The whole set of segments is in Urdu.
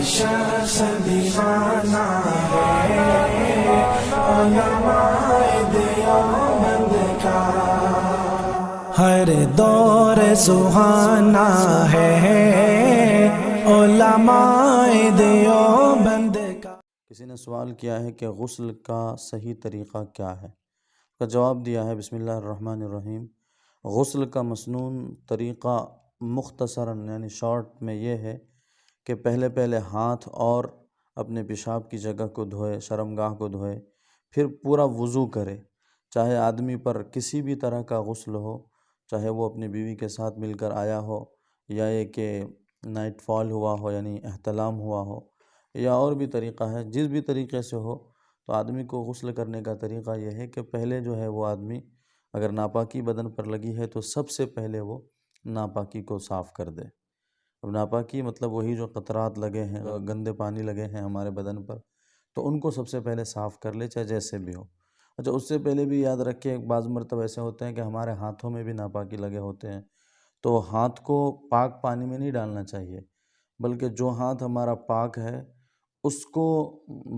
شخص دیوانہ ہے علماء دیوبند کا، ہر دور سہانا ہے علماء دیوبند کا۔ کسی نے سوال کیا ہے کہ غسل کا صحیح طریقہ کیا ہے؟ اس کا جواب دیا ہے بسم اللہ الرحمن الرحیم۔ غسل کا مسنون طریقہ مختصراً یعنی شارٹ میں یہ ہے کہ پہلے ہاتھ اور اپنے پیشاب کی جگہ کو دھوئے، شرمگاہ کو دھوئے، پھر پورا وضو کرے۔ چاہے آدمی پر کسی بھی طرح کا غسل ہو، چاہے وہ اپنی بیوی کے ساتھ مل کر آیا ہو، یا یہ کہ نائٹ فال ہوا ہو یعنی احتلام ہوا ہو، یا اور بھی طریقہ ہے، جس بھی طریقے سے ہو، تو آدمی کو غسل کرنے کا طریقہ یہ ہے کہ پہلے جو ہے وہ آدمی اگر ناپاکی بدن پر لگی ہے تو سب سے پہلے وہ ناپاکی کو صاف کر دے۔ اب ناپاکی مطلب وہی جو قطرات لگے ہیں، گندے پانی لگے ہیں ہمارے بدن پر، تو ان کو سب سے پہلے صاف کر لے، چاہے جیسے بھی ہو۔ اچھا، اس سے پہلے بھی یاد رکھیں بعض مرتبہ ایسے ہوتے ہیں کہ ہمارے ہاتھوں میں بھی ناپاکی لگے ہوتے ہیں، تو ہاتھ کو پاک پانی میں نہیں ڈالنا چاہیے، بلکہ جو ہاتھ ہمارا پاک ہے اس کو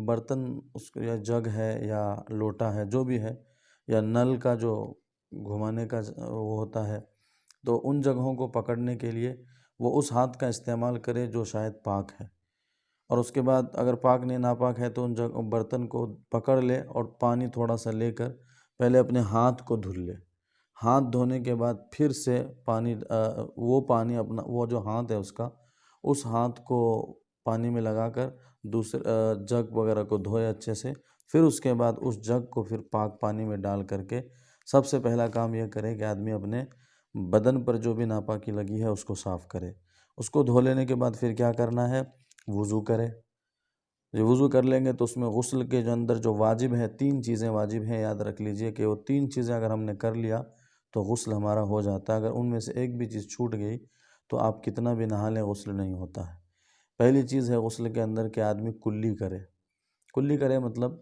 برتن، اس کو یا جگ ہے یا لوٹا ہے جو بھی ہے، یا نل کا جو گھمانے کا وہ ہوتا ہے، تو ان جگہوں کو پکڑنے کے لیے وہ اس ہاتھ کا استعمال کرے جو شاید پاک ہے، اور اس کے بعد اگر پاک نہیں ناپاک ہے تو ان برتن کو پکڑ لے اور پانی تھوڑا سا لے کر پہلے اپنے ہاتھ کو دھل لے۔ ہاتھ دھونے کے بعد پھر سے وہ پانی اپنا وہ جو ہاتھ ہے اس ہاتھ کو پانی میں لگا کر دوسرے جگ وغیرہ کو دھوئے اچھے سے، پھر اس کے بعد اس جگ کو پھر پاک پانی میں ڈال کر کے سب سے پہلا کام یہ کرے کہ آدمی اپنے بدن پر جو بھی ناپاکی لگی ہے اس کو صاف کرے۔ اس کو دھو لینے کے بعد پھر کیا کرنا ہے؟ وضو کرے۔ جو وضو کر لیں گے تو اس میں غسل کے جو اندر جو واجب ہے، 3 چیزیں واجب ہیں، یاد رکھ لیجئے کہ وہ 3 چیزیں اگر ہم نے کر لیا تو غسل ہمارا ہو جاتا ہے۔ اگر ان میں سے ایک بھی چیز چھوٹ گئی تو آپ کتنا بھی نہا لیں غسل نہیں ہوتا ہے۔ پہلی چیز ہے غسل کے اندر کہ آدمی کلی کرے۔ کلی کرے مطلب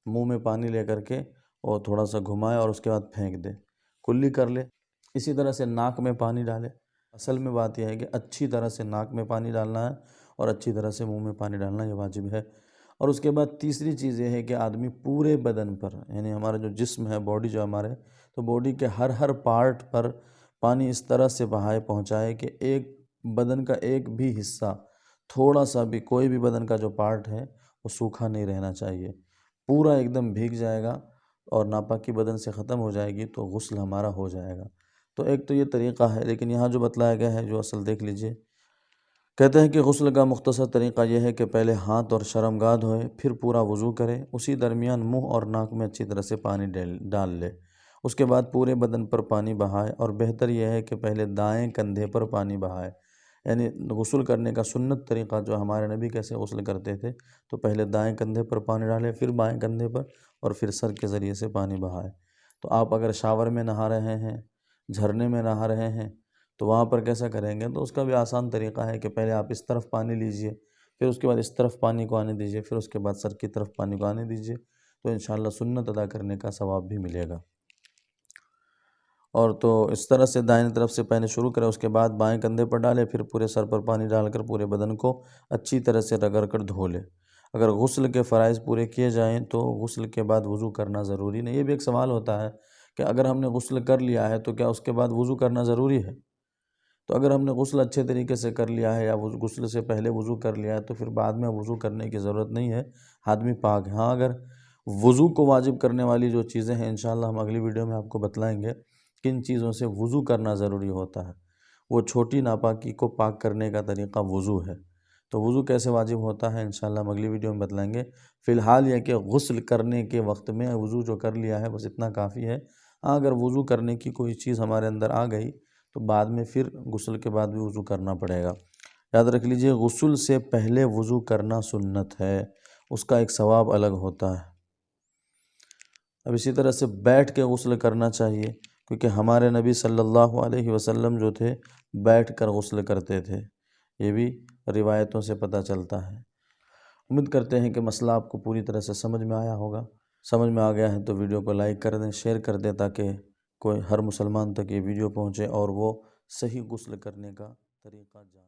منہ میں پانی لے کر کے اور تھوڑا سا گھمائے اور اس کے بعد پھینک دے، کلی کر لے۔ اسی طرح سے ناک میں پانی ڈالے۔ اصل میں بات یہ ہے کہ اچھی طرح سے ناک میں پانی ڈالنا ہے اور اچھی طرح سے منہ میں پانی ڈالنا، یہ واجب ہے۔ اور اس کے بعد تیسری چیز یہ ہے کہ آدمی پورے بدن پر، یعنی ہمارا جو جسم ہے، باڈی جو ہمارے، تو باڈی کے ہر پارٹ پر پانی اس طرح سے بہائے پہنچائے کہ ایک بدن کا ایک بھی حصہ، تھوڑا سا بھی، کوئی بھی بدن کا جو پارٹ ہے وہ سوکھا نہیں رہنا چاہیے، پورا ایک دم بھیگ جائے گا اور ناپاکی بدن سے ختم ہو جائے گی تو غسل ہمارا ہو جائے گا۔ تو ایک تو یہ طریقہ ہے، لیکن یہاں جو بتلایا گیا ہے جو اصل دیکھ لیجئے، کہتے ہیں کہ غسل کا مختصر طریقہ یہ ہے کہ پہلے ہاتھ اور شرمگاہ دھوئے، پھر پورا وضو کرے، اسی درمیان منہ اور ناک میں اچھی طرح سے پانی ڈال لے، اس کے بعد پورے بدن پر پانی بہائے، اور بہتر یہ ہے کہ پہلے دائیں کندھے پر پانی بہائے۔ یعنی غسل کرنے کا سنت طریقہ جو ہمارے نبی کیسے غسل کرتے تھے، تو پہلے دائیں کندھے پر پانی ڈالے، پھر بائیں کندھے پر، اور پھر سر کے ذریعے سے پانی بہائے۔ تو آپ اگر شاور میں نہا رہے ہیں، جھرنے میں نہا رہے ہیں، تو وہاں پر کیسا کریں گے؟ تو اس کا بھی آسان طریقہ ہے کہ پہلے آپ اس طرف پانی لیجئے، پھر اس کے بعد اس طرف پانی کو آنے دیجئے، پھر اس کے بعد سر کی طرف پانی کو آنے دیجئے، تو انشاءاللہ سنت ادا کرنے کا ثواب بھی ملے گا۔ اور تو اس طرح سے دائیں طرف سے پہلے شروع کریں، اس کے بعد بائیں کندھے پر ڈالے، پھر پورے سر پر پانی ڈال کر پورے بدن کو اچھی طرح سے رگڑ کر دھو لے۔ اگر غسل کے فرائض پورے کیے جائیں تو غسل کے بعد وضو کرنا ضروری نہیں۔ یہ بھی ایک سوال ہوتا ہے کہ اگر ہم نے غسل کر لیا ہے تو کیا اس کے بعد وضو کرنا ضروری ہے؟ تو اگر ہم نے غسل اچھے طریقے سے کر لیا ہے، یا غسل سے پہلے وضو کر لیا ہے، تو پھر بعد میں وضو کرنے کی ضرورت نہیں ہے، آدمی پاک ہے۔ ہاں، اگر وضو کو واجب کرنے والی جو چیزیں ہیں، انشاءاللہ ہم اگلی ویڈیو میں آپ کو بتلائیں گے کن چیزوں سے وضو کرنا ضروری ہوتا ہے۔ وہ چھوٹی ناپاکی کو پاک کرنے کا طریقہ وضو ہے، تو وضو کیسے واجب ہوتا ہے انشاءاللہ ہم اگلی ویڈیو میں بتلائیں گے۔ فی الحال یہ کہ غسل کرنے کے وقت میں وضو جو کر لیا ہے بس اتنا کافی ہے۔ ہاں، اگر وضو کرنے کی کوئی چیز ہمارے اندر آ گئی تو بعد میں پھر غسل کے بعد بھی وضو کرنا پڑے گا۔ یاد رکھ لیجئے، غسل سے پہلے وضو کرنا سنت ہے، اس کا ایک ثواب الگ ہوتا ہے۔ اب اسی طرح سے بیٹھ کے غسل کرنا چاہیے، کیونکہ ہمارے نبی صلی اللہ علیہ وسلم جو تھے بیٹھ کر غسل کرتے تھے، یہ بھی روایتوں سے پتہ چلتا ہے۔ امید کرتے ہیں کہ مسئلہ آپ کو پوری طرح سے سمجھ میں آیا ہوگا۔ سمجھ میں آ گیا ہے تو ویڈیو کو لائک کر دیں، شیئر کر دیں، تاکہ ہر مسلمان تک یہ ویڈیو پہنچے اور وہ صحیح غسل کرنے کا طریقہ جان